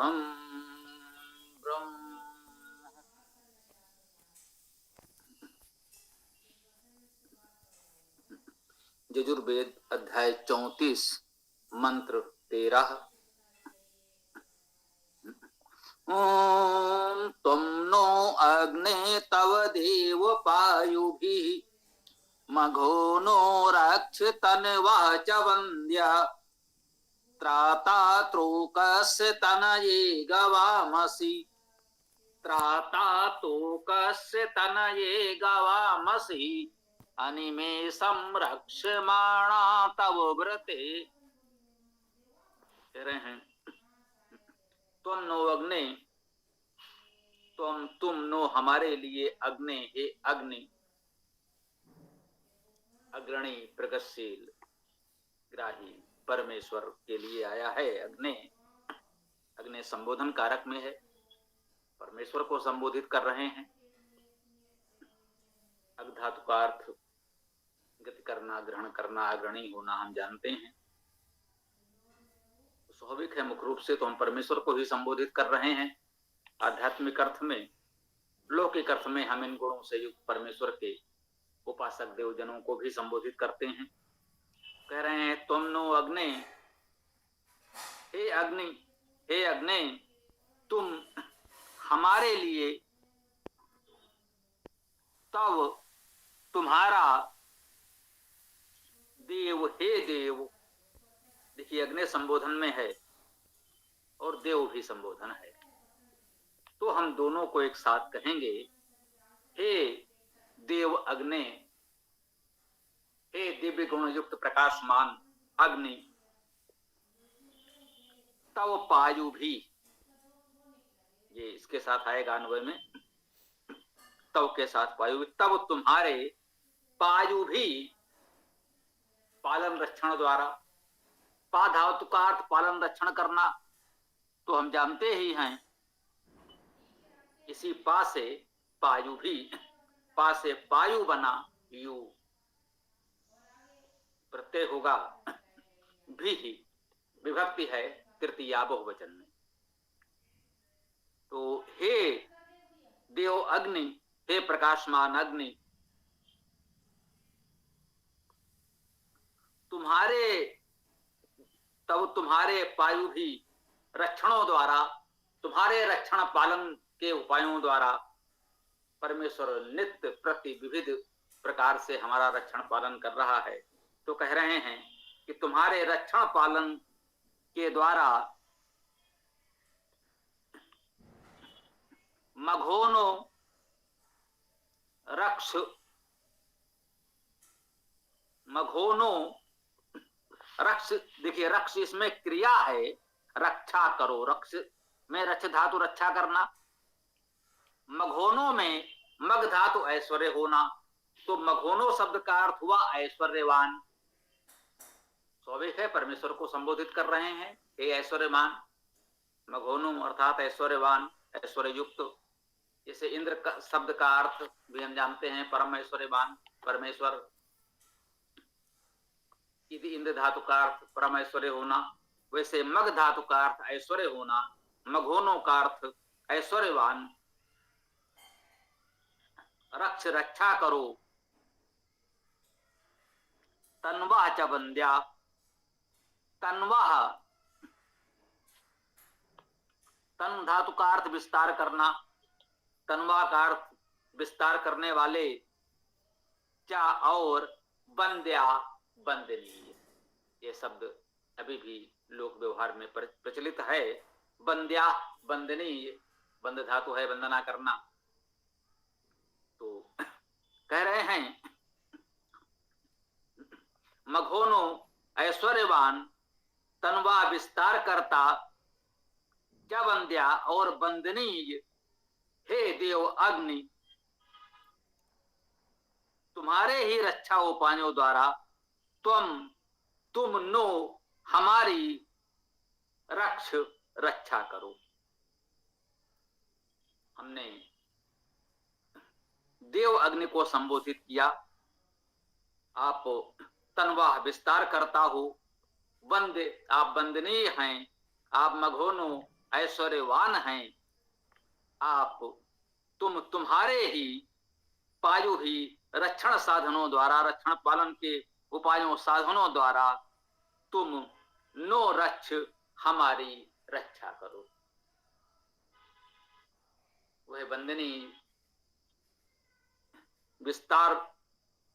अहम ब्रह्म। यजुर्वेद अध्याय 34 मंत्र 13। ओम त्वं नो अग्ने तव देव पायुभिः मघो नो रक्ष तन्वा च वन्द्या त्राता त्रोकस्य तनये गवामसि त्राता तोकस्य तनये गवामसि अनिमेषं रक्षमाणा तव व्रते। कह रहे हैं तुम नो अग्नि, तुम नो हमारे लिए अग्नि, हे अग्नि अग्रणी प्रगतिशील ग्राही परमेश्वर के लिए आया है। अग्नि अग्नि संबोधन कारक में है, परमेश्वर को संबोधित कर रहे हैं। अग धातु का अर्थ गति करना, ग्रहण करना, अग्रणी होना हम जानते हैं। स्वाभाविक है, मुख्य रूप से तो हम परमेश्वर को ही संबोधित कर रहे हैं। आध्यात्मिक अर्थ में, लौकिक अर्थ में हम इन गुणों से युक्त परमेश्वर के उपासक देवजनों को भी संबोधित करते हैं। कह रहे हैं तुम नो अग्नि, हे अग्नि, हे अग्नि तुम हमारे लिए, तब तुम्हारा, देव हे देव। देखिए अग्नि संबोधन में है और देव भी संबोधन है, तो हम दोनों को एक साथ कहेंगे। हे देव अग्नि, हे दिव्य गुण युक्त प्रकाशमान अग्नि, तव पायु भी, ये इसके साथ आएगा अन्वय में, तव के साथ पायु, तब तुम्हारे पायु भी पालन रक्षण द्वारा, पा धातु का अर्थ पालन रक्षण करना तो हम जानते ही हैं। इसी पा से पायु भी, पा से पायु बना, यू प्रत्यय होगा, भी ही विभक्ति है तृतीया बहुवचन में। तो हे देव अग्नि, हे प्रकाशमान अग्नि, तुम्हारे, तब तुम्हारे पायु भी रक्षणों द्वारा, तुम्हारे रक्षण पालन के उपायों द्वारा परमेश्वर नित्य प्रति विविध प्रकार से हमारा रक्षण पालन कर रहा है। तो कह रहे हैं कि तुम्हारे रक्षण पालन के द्वारा मघोनो रक्ष, मघोनो रक्ष, देखिए रक्ष इसमें क्रिया है, रक्षा करो, रक्ष में रक्ष धातु रक्षा करना, मघोनो में मग धातु ऐश्वर्य होना, तो मघोनो शब्द का अर्थ हुआ ऐश्वर्यवान। स्वाभाविक है, परमेश्वर को संबोधित कर रहे हैं, हे ऐश्वर्यवान। मघोनो अर्थात ऐश्वर्यवान, ऐश्वर्य युक्त। जैसे इंद्र शब्द का अर्थ भी हम जानते हैं, परम ऐश्वर्यवान परमेश्वर। यदि इंद्र धातु का अर्थ परम ऐश्वर्य होना, वैसे मग धातु का अर्थ ऐश्वर्य होना, मघोनो का अर्थ ऐश्वर्यवान। रक्ष रक्षा करो, तन्वा च वंद्या, तन्वा तन धातु का अर्थ विस्तार करना, तन्वा का अर्थ विस्तार करने वाले, चा और वंद्या वंदनीय। ये शब्द अभी भी लोक व्यवहार में प्रचलित है। वंद्या वंदनीय, वंद धातु है वंदना करना। तो कह रहे हैं मघोनो ऐश्वर्यवान, तन्वा विस्तार करता, क्या वंद्या और वंदनीय, हे देव अग्नि तुम्हारे ही रक्षा उपायों द्वारा तुम नो हमारी रक्ष रक्षा करो। हमने देव अग्नि को संबोधित किया, आप तन्वा विस्तार करता हो, वंदे आप वंदनीय हैं, आप मघोनो ऐश्वर्यवान हैं आप, तुम्हारे ही पायु ही रक्षण साधनों द्वारा, रक्षण पालन के उपायों साधनों द्वारा तुम नो रक्ष, हमारी रक्षा करो। वह बंदनी विस्तार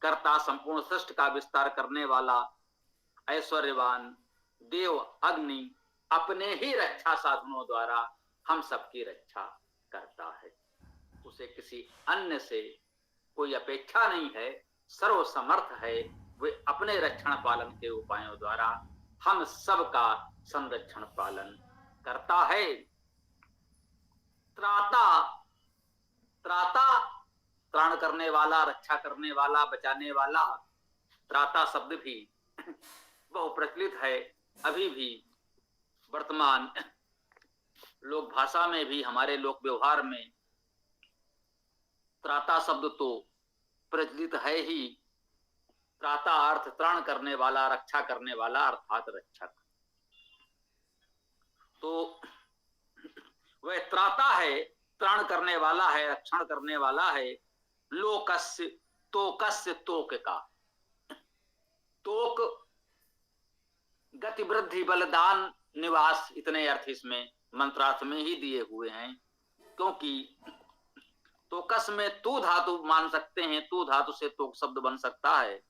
करता, संपूर्ण सृष्टि का विस्तार करने वाला ऐश्वर्यवान देव अग्नि अपने ही रक्षा साधनों द्वारा हम सबकी रक्षा करता है। उसे किसी अन्य से कोई अपेक्षा नहीं है, सर्वसमर्थ है। वे अपने रक्षण पालन के उपायों द्वारा हम सबका संरक्षण पालन करता है। त्राता, त्राता त्राण करने वाला, रक्षा करने वाला, बचाने वाला। त्राता शब्द भी बहु प्रचलित है अभी भी, वर्तमान लोक भाषा में भी, हमारे लोक व्यवहार में त्राता शब्द तो प्रचलित है ही। त्राता अर्थ त्राण करने वाला, रक्षा करने वाला, अर्थात रक्षक। तो वह त्राता है, त्राण करने वाला है, रक्षण करने वाला है। लोकस्य तोकस्य, तोक का, तोक गति वृद्धि बलदान निवास, इतने अर्थ इसमें मंत्रार्थ में ही दिए हुए हैं। क्योंकि तोकस में तू धातु मान सकते हैं, तू धातु से तोक शब्द बन सकता है।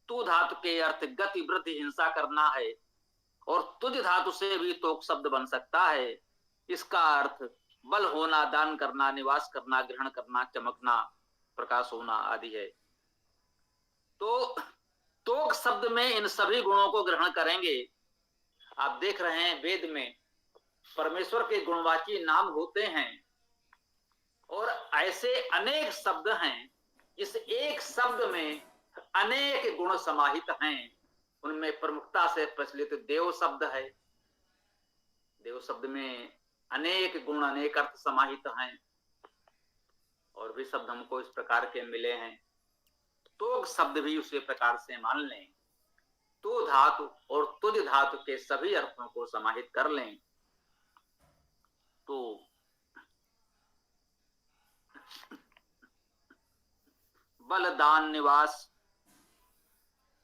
तू धातु के अर्थ गति वृद्धि हिंसा करना है, और तुझ धातु से भी तोक शब्द बन सकता है। इसका अर्थ बल होना, दान करना, निवास करना, ग्रहण करना, चमकना, प्रकाश होना आदि है। तो तोक शब्द में इन सभी गुणों को ग्रहण करेंगे। आप देख रहे हैं वेद में परमेश्वर के गुणवाची नाम होते हैं, और ऐसे अनेक शब्द हैं। इस एक शब्द में अनेक गुण समाहित हैं। उनमें प्रमुखता से प्रचलित देव शब्द है। देव शब्द में अनेक गुण, अनेक अर्थ समाहित हैं। और भी शब्द हमको इस प्रकार के मिले हैं। तोग शब्द भी उसी प्रकार से मान लें। तो धातु और तुझ धातु के सभी अर्थों को समाहित कर लें तो बल, दान, निवास,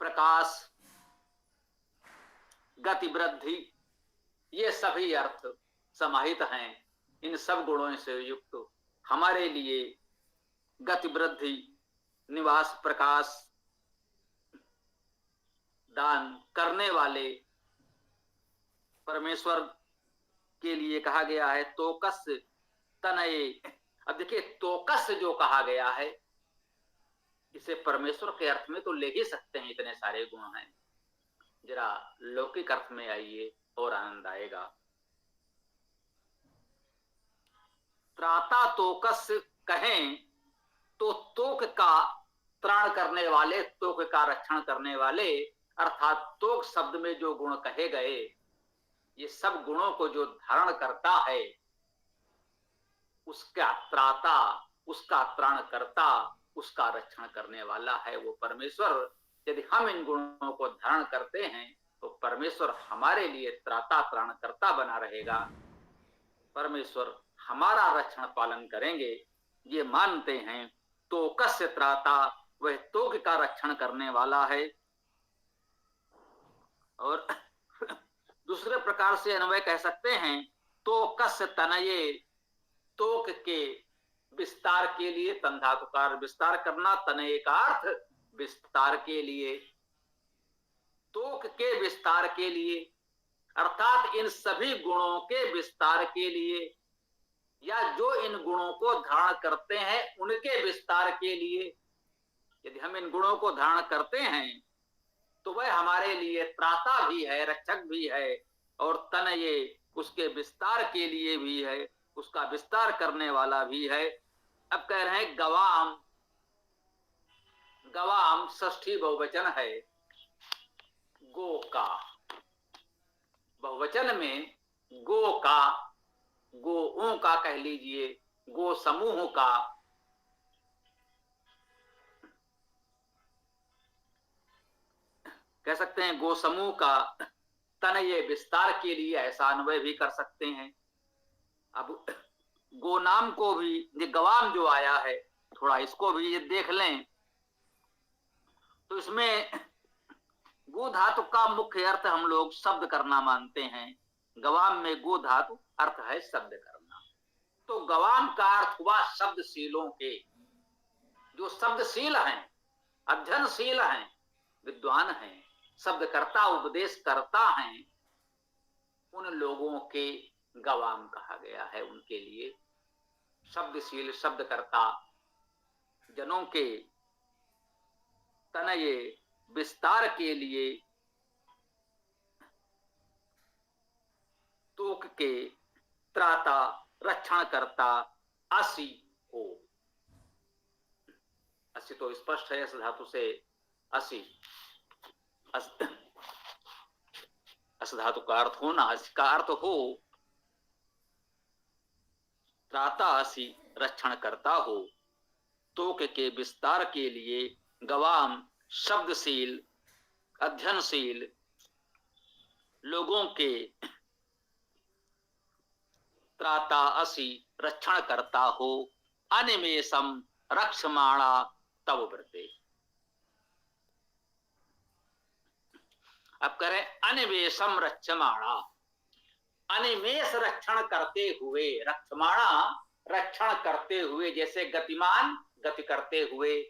प्रकाश, गति वृद्धि, ये सभी अर्थ समाहित हैं। इन सब गुणों से युक्त हमारे लिए गति वृद्धि, निवास, प्रकाश, दान करने वाले परमेश्वर के लिए कहा गया है तोकस तनये। अब देखिए, तोकस जो कहा गया है, इसे परमेश्वर के अर्थ में तो ले ही सकते हैं, इतने सारे गुण हैं। जरा लौकिक अर्थ में आइए और आनंद आएगा। त्राता तोकस कहें तो तोक का त्राण करने वाले, तोक का रक्षण करने वाले, अर्थात तोक शब्द में जो गुण कहे गए, ये सब गुणों को जो धारण करता है, उसका त्राता, उसका त्राण करता, उसका रक्षण करने वाला है वो परमेश्वर। यदि हम इन गुणों को धारण करते हैं तो परमेश्वर हमारे लिए त्राता त्राणकर्ता बना रहेगा। परमेश्वर हमारा रक्षण पालन करेंगे, ये मानते हैं। तो कस्य त्राता, वह तोक का रक्षण करने वाला है। और दूसरे प्रकार से अन्वय कह सकते हैं, तो कस्य तनये, तोक के विस्तार के लिए, तन धातु का विस्तार करना, तनये का अर्थ विस्तार के लिए, तोक के विस्तार के लिए, अर्थात इन सभी गुणों के विस्तार के लिए, या जो इन गुणों को धारण करते हैं उनके विस्तार के लिए। यदि हम इन गुणों को धारण करते हैं तो वह हमारे लिए त्राता भी है, रक्षक भी है, और तनये उसके विस्तार के लिए भी है, उसका विस्तार करने वाला भी है। अब कह रहे हैं गवाम, गवाम षष्ठी बहुवचन है, गो का। बहुवचन में गो का, गोओं का कह लीजिए, गो समूह का, कह सकते हैं गो समूह का, तन ये विस्तार के लिए ऐसा अन्वय भी कर सकते हैं। अब गो नाम को भी, ये गवाम जो आया है, थोड़ा इसको भी ये देख लें तो इसमें गो धातु का मुख्य अर्थ हम लोग शब्द करना मानते हैं। गवाम में गो धातु अर्थ है शब्द करना। तो गवाम का अर्थ हुआ शब्दशीलों के, जो शब्दशील हैं, अध्ययनशील हैं, विद्वान हैं, शब्दकर्ता उपदेश करता हैं, उन लोगों के गवाम कहा गया है। उनके लिए शब्दशील शब्दकर्ता जनों के तनये विस्तार के लिए तोक के त्राता रक्षण करता असी हो। असी तो स्पष्ट है, इस धातु से असी, अस धातु का अर्थ होना, इसका अर्थ हो त्राता असी रक्षण करता हो। तोक के विस्तार के लिए गवाम शब्दशील अध्ययनशील लोगों के त्राता असी रक्षण करता हो। अनिमेषम रक्षमाणा तव व्रते। अब करें अनिमेषम रक्षमाणा, अनिमेष रक्षण करते हुए, रक्षमाणा रक्षण करते हुए, जैसे गतिमान गति करते हुए,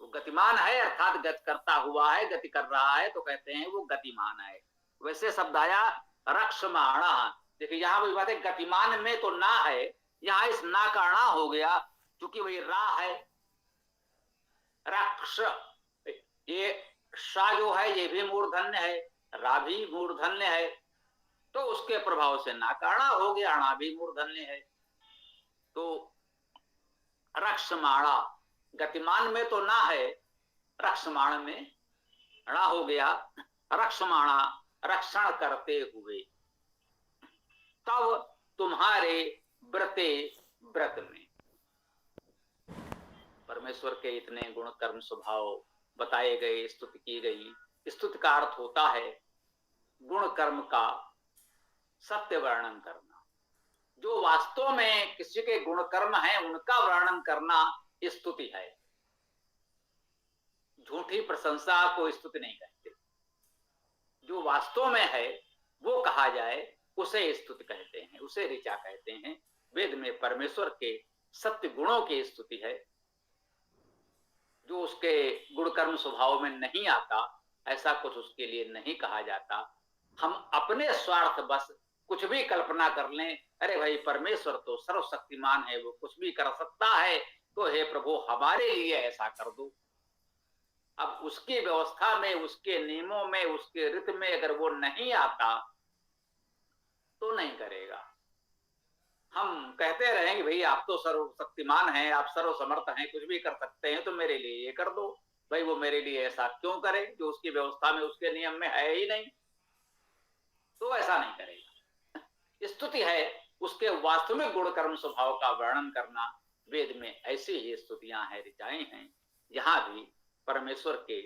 वो गतिमान है अर्थात गति करता हुआ है, गति कर रहा है तो कहते हैं वो गतिमान है। वैसे शब्द आया रक्षमाणा। देखिए यहां वही बात है, गतिमान में तो ना है, यहां इस ना का णा हो गया, क्योंकि वही रा है। रक्ष, ये सा जो है ये भी मूर्धन्य है, रा भी मूर्धन्य है, तो उसके प्रभाव से ना का णा हो गया, णा भी मूर्धन्य है। तो रक्षमाणा, गतिमान में तो ना है, रक्षमाण में णा हो गया। रक्षमाणा रक्षण करते हुए, तब तुम्हारे व्रते व्रत में। परमेश्वर के इतने गुण कर्म स्वभाव बताए गए, स्तुति की गई। स्तुति का अर्थ होता है गुण कर्म का सत्य वर्णन करना। जो वास्तव में किसी के गुण कर्म है उनका वर्णन करना स्तुति है। झूठी प्रशंसा को स्तुति नहीं कहते। जो वास्तव में है वो कहा जाए उसे स्तुति कहते हैं, उसे ऋचा कहते हैं। वेद में परमेश्वर के सत्य गुणों की स्तुति है। जो उसके गुण कर्म स्वभाव में नहीं आता, ऐसा कुछ उसके लिए नहीं कहा जाता। हम अपने स्वार्थ बस कुछ भी कल्पना कर लें, अरे भाई परमेश्वर तो सर्वशक्तिमान है, वो कुछ भी कर सकता है, तो हे प्रभु हमारे लिए ऐसा कर दो। अब उसकी व्यवस्था में, उसके नियमों में, उसके रीत में अगर वो नहीं आता तो नहीं करेगा। हम कहते रहेंगे भाई आप तो सर्वशक्तिमान हैं, आप सर्वसमर्थ हैं, कुछ भी कर सकते हैं, तो मेरे लिए ये कर दो। भाई वो मेरे लिए ऐसा क्यों करे जो उसकी व्यवस्था में, उसके नियम में है ही नहीं, तो ऐसा नहीं करेगा। स्तुति है उसके वास्तविक गुण कर्म स्वभाव का वर्णन करना। वेद में ऐसी ही स्तुतियां हैं, ऋचाएं हैं, जहां भी परमेश्वर के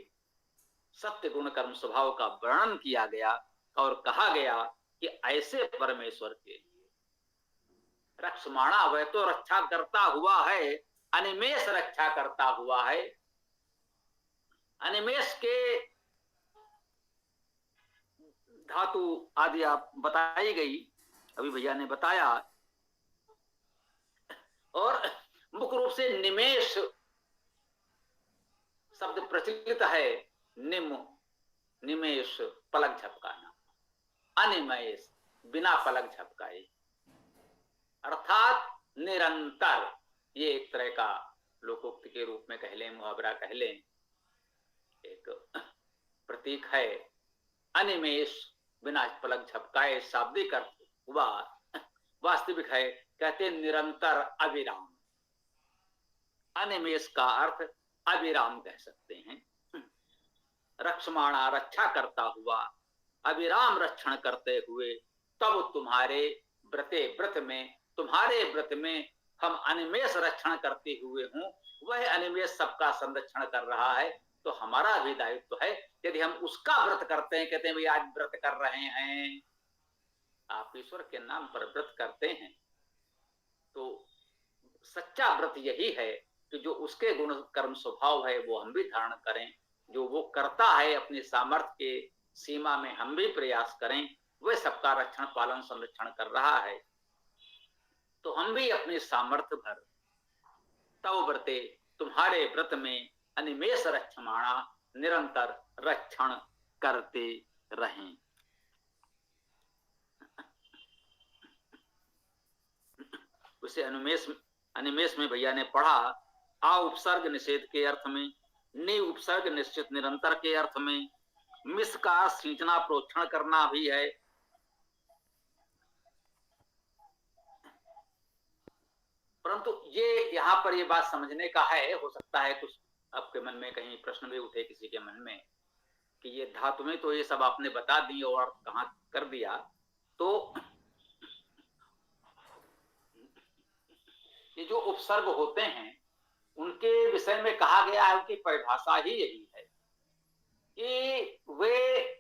सत्य गुण कर्म स्वभाव का वर्णन किया गया और कहा गया कि ऐसे परमेश्वर के लिए रक्षमाणा, वह तो रक्षा करता हुआ है, अनिमेष रक्षा करता हुआ है। अनिमेष के धातु आदि आप बताई गई, अभी भैया ने बताया। और मुख्य रूप से निमेष शब्द प्रचलित है। निमेष पलक झपकाना, अनिमेष बिना पलक झपकाए, अर्थात निरंतर। ये एक तरह का लोकोक्ति के रूप में कह लें, मुहावरा कह लें, एक प्रतीक है। अनिमेष बिना पलक झपकाए शाब्दिक अर्थ हुआ, वास्तविक है कहते निरंतर अविराम। अनिमेष का अर्थ अविराम कह सकते हैं। रक्षमाणा रक्षा करता हुआ, अविराम रक्षण करते हुए, तब तुम्हारे व्रते व्रत में, तुम्हारे व्रत में हम अनिमेष रक्षण करते हुए हूं। वह अनिमेष सबका संरक्षण कर रहा है, तो हमारा भी दायित्व है, यदि हम उसका व्रत करते हैं, कहते हैं भाई आज व्रत कर रहे हैं, आप ईश्वर के नाम पर व्रत करते हैं, तो सच्चा व्रत यही है कि जो उसके गुण कर्म स्वभाव है वो हम भी धारण करें, जो वो करता है अपनी सामर्थ्य के सीमा में हम भी प्रयास करें, वह सबका रक्षण पालन संरक्षण कर रहा है, तो हम भी अपनी सामर्थ्य भर तव व्रते तुम्हारे व्रत में अनिमेष रक्षमाणा निरंतर रक्षण करते रहें। उसे अनिमेष में भैया ने पढ़ा आ उपसर्ग निषेध के अर्थ में, नि उपसर्ग निश्चित निरंतर के अर्थ में, मिस का सींचना प्रोक्षण करना भी है, परंतु ये यहाँ पर ये बात समझने का है, हो सकता है कुछ आपके मन में कहीं प्रश्न भी उठे किसी के मन में कि ये धातु में तो ये सब आपने बता दी और कहाँ कर दिया, तो ये जो उपसर्ग होते हैं उनके विषय में कहा गया है, उनकी परिभाषा ही यही है कि वे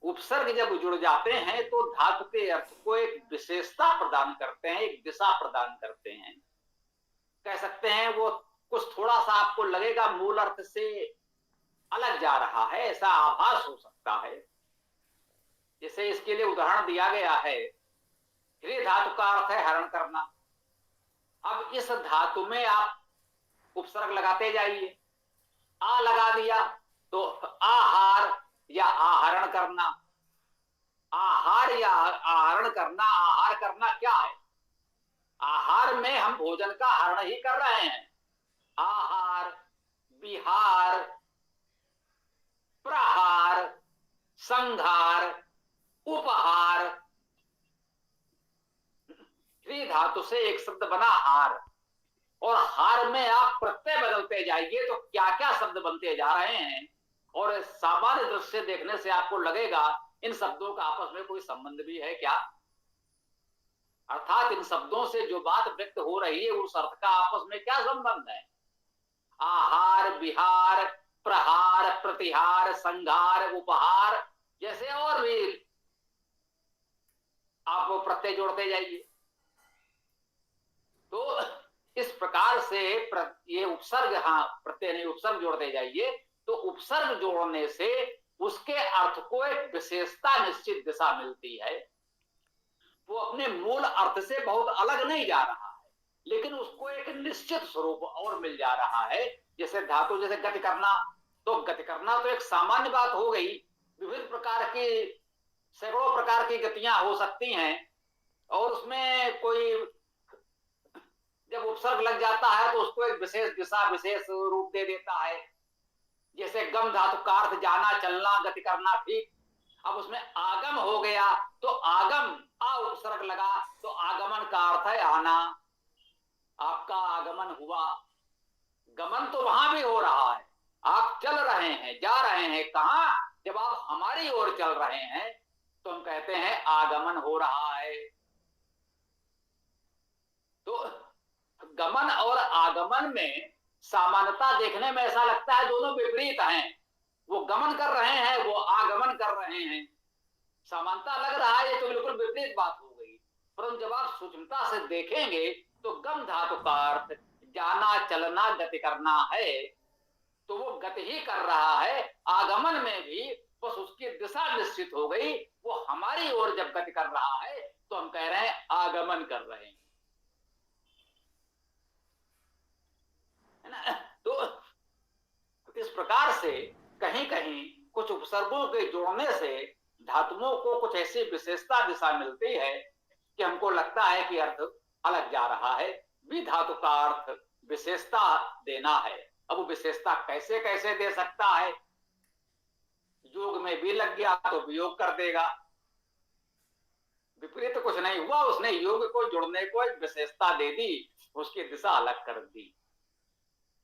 उपसर्ग जब जुड़ जाते हैं तो धातु के अर्थ को एक विशेषता प्रदान करते हैं, एक दिशा प्रदान करते हैं, कह सकते हैं वो कुछ थोड़ा सा आपको लगेगा मूल अर्थ से अलग जा रहा है, ऐसा आभास हो सकता है। जैसे इसके लिए उदाहरण दिया गया है, ह्री धातु का अर्थ है हरण करना। अब इस धातु में आप उपसर्ग लगाते जाइए, आ लगा दिया तो आहार या आहरण करना, आहार या आहरण करना, आहार करना क्या है? आहार में हम भोजन का हरण ही कर रहे हैं। आहार, विहार, प्रहार, संहार, उपहार, ह्री धातु से एक शब्द बना हार, और हार में आप प्रत्यय बदलते जाइए तो क्या क्या शब्द बनते जा रहे हैं, और सामान्य दृष्टि से देखने से आपको लगेगा इन शब्दों का आपस में कोई संबंध भी है क्या, अर्थात इन शब्दों से जो बात व्यक्त हो रही है उस अर्थ का आपस में क्या संबंध है। आहार, विहार, प्रहार, प्रतिहार, संहार, उपहार, जैसे और भी आप वो प्रत्यय जोड़ते जाइए। तो इस प्रकार से ये उपसर्ग, हाँ प्रत्यय नहीं उपसर्ग जोड़ते जाइए, तो उपसर्ग जोड़ने से उसके अर्थ को एक विशेषता, निश्चित दिशा मिलती है। वो अपने मूल अर्थ से बहुत अलग नहीं जा रहा है, लेकिन उसको एक निश्चित स्वरूप और मिल जा रहा है। जैसे धातु, जैसे गति करना, तो गति करना तो एक सामान्य बात हो गई, विभिन्न प्रकार की सैकड़ों प्रकार की गतियां हो सकती हैं, और उसमें कोई जब उपसर्ग लग जाता है तो उसको एक विशेष दिशा, विशेष रूप दे देता है। जैसे गम धातु का अर्थ जाना, चलना, गति करना, ठीक। अब उसमें आगम हो गया तो आगम, आ उपसर्ग लगा तो आगमन का अर्थ है आना, आपका आगमन हुआ। गमन तो वहां भी हो रहा है, आप चल रहे हैं, जा रहे हैं, कहां? जब आप हमारी ओर चल रहे हैं तो हम कहते हैं आगमन हो रहा है। तो गमन और आगमन में सामान्यता देखने में ऐसा लगता है दोनों विपरीत हैं, वो गमन कर रहे हैं, वो आगमन कर रहे हैं, समानता लग रहा है, ये तो बिल्कुल विपरीत बात हो गई। परंतु जब आप सूक्ष्मता से देखेंगे तो गम धातु का अर्थ जाना, चलना, गति करना है, तो वो गति ही कर रहा है। आगमन में भी बस उसकी दिशा निश्चित हो गई, वो हमारी ओर जब गति कर रहा है तो हम कह रहे हैं आगमन कर रहे हैं, है ना। तो इस प्रकार से कहीं कहीं कुछ उपसर्गों के जोड़ने से धातुओं को कुछ ऐसी विशेषता, दिशा मिलती है कि हमको लगता है कि अर्थ अलग जा रहा है। भी धातु का अर्थ विशेषता देना है। अब विशेषता कैसे कैसे दे सकता है? योग में भी लग गया तो वियोग कर देगा, विपरीत कुछ नहीं हुआ, उसने योग को जोड़ने को एक विशेषता दे दी, उसकी दिशा अलग कर दी।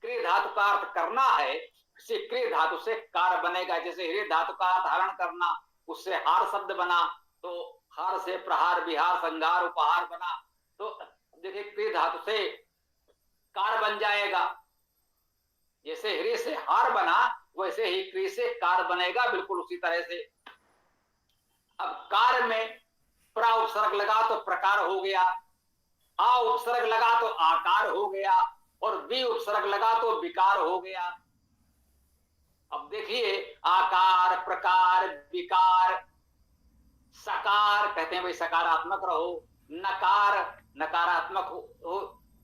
क्रिय धातु का अर्थ करना है, क्रिय धातु से कार बनेगा। जैसे ह्री धातु का अर्थ हरण करना, उससे हार शब्द बना, तो हार से प्रहार, विहार, संहार, उपहार बना। तो देखिए क्रिय धातु से कार बन जाएगा। जैसे ह्री से हार बना वैसे ही क्रिय से कार बनेगा, बिल्कुल उसी तरह से। अब कार में प्रा उपसर्ग लगा तो प्रकार हो गया, आ उपसर्ग लगा तो आकार हो गया, और बी उपसर्ग लगा तो विकार हो गया। अब देखिए, आकार, प्रकार, विकार, सकार कहते हैं भाई सकारात्मक रहो, नकार नकारात्मक हो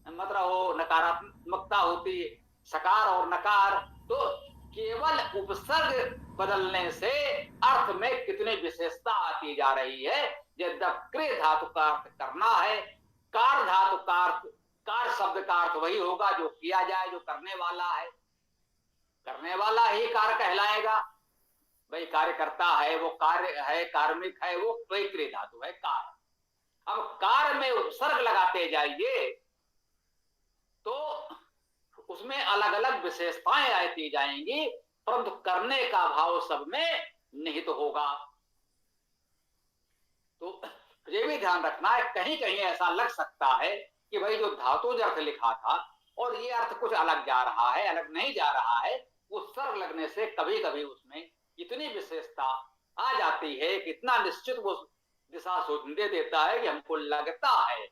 मत रहो, नकारात्मकता होती है, सकार और नकार। तो केवल उपसर्ग बदलने से अर्थ में कितनी विशेषता आती जा रही है। जब क्रिय धातु का अर्थ करना है, कार धातु का अर्थ, कार शब्द का अर्थ वही होगा जो किया जाए, जो करने वाला है, करने वाला ही कार कहलाएगा। भाई कार्य करता है, वो कार्य है, कार्मिक है, वो वही क्रिय धातु है कार। अब कार में उपसर्ग लगाते जाइए तो उसमें अलग अलग विशेषताएं आती जाएंगी, परंतु करने का भाव सब में निहित तो होगा। तो ये भी ध्यान रखना है, कहीं कहीं ऐसा लग सकता है कि भाई जो धातुज अर्थ लिखा था और ये अर्थ कुछ अलग जा रहा है, अलग नहीं जा रहा है। उपसर्ग लगने से कभी कभी उसमें इतनी विशेषता आ जाती है कि इतना निश्चित वो दिशा दे देता है कि हमको लगता है,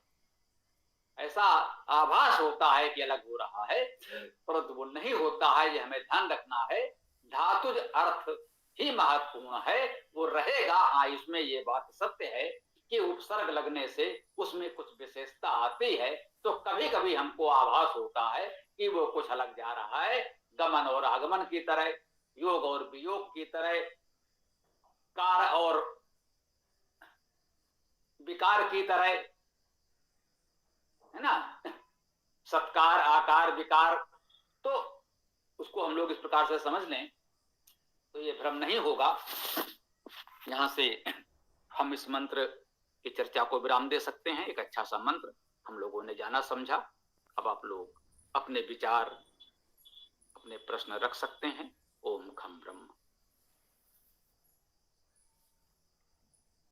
ऐसा आभास होता है कि अलग हो रहा है, परंतु वो नहीं होता है। ये हमें ध्यान रखना है, धातुज अर्थ ही महत्वपूर्ण है, वो रहेगा। हाँ, इसमें ये बात सत्य है कि उपसर्ग लगने से उसमें कुछ विशेषता आती है, तो कभी कभी हमको आभास होता है कि वो कुछ अलग जा रहा है, गमन और आगमन की तरह, योग और वियोग की तरह, कार और विकार की तरह, है ना, सत्कार, आकार, विकार। तो उसको हम लोग इस प्रकार से समझ लें तो ये भ्रम नहीं होगा। यहां से हम इस मंत्र की चर्चा को विराम दे सकते हैं। एक अच्छा सा मंत्र हम लोगों ने जाना समझा। अब आप लोग अपने विचार, अपने प्रश्न रख सकते हैं।